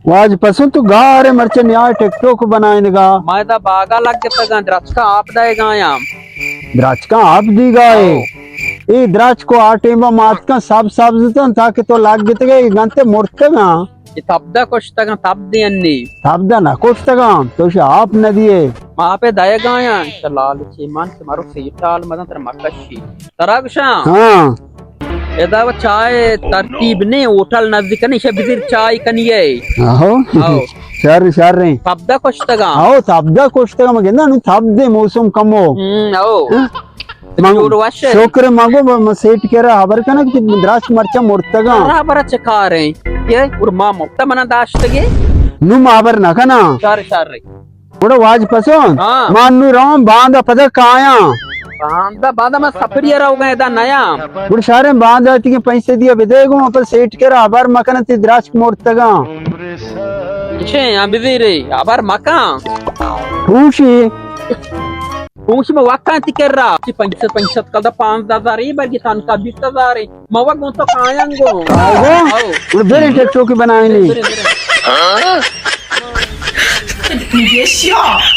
Was पसंद तू गा रे मरचे न्याय टिकटॉक बनाएगा मैं तो बागा लग के तक द्रच का आप देगा या द्राच का आप दी गाए ये द्राच को आटे में मात का सब सब्ज था कि तो लाग गए गंते मुर्ते गा ये तब दा कुछ तक तब दी अन्नी तब दा ना कुछ तक तो से आप न दिए वहाँ पे देगा या चलाल चीमान से मारो सीटाल मदन तेरे मक्कशी तरागशा हाँ एदा वो चाय तरतीब ने होटल नजदीक नहीं शे बिजिर चाय कनिए आओ आओ शर रे तब दा कुछ तक आओ तब दा कुछ तक मगे ना तब दे मौसम कमो आओ शोकरे मांगो म सेट केरा हबर कना कि द्राच मरचा मुर्तगा बराबर चखा रहे ये और मां मुक्ता मना दाश्तगे नु माबर ना कना शार शार रे बड़ा वाज पसंद हाँ। मानू राम बांधा पद काया बांदा बांदा मैं सफरिया रहो गए दा नया बड़ा सारे बांधा ती के पैसे दिया बेदेगो अपन सेट केरा हबर मकना ती द्राच मुर्तगा छे यहाँ बिजी रे आबार मका खुशी Kung में वाका तिकेरा ची 500 kada 5,000 ibar gitan ka 20,000 mawag mo to kayang go आओ बड़ा बेरे टेक्टो की बनाई नी Bere, bere. 你别笑。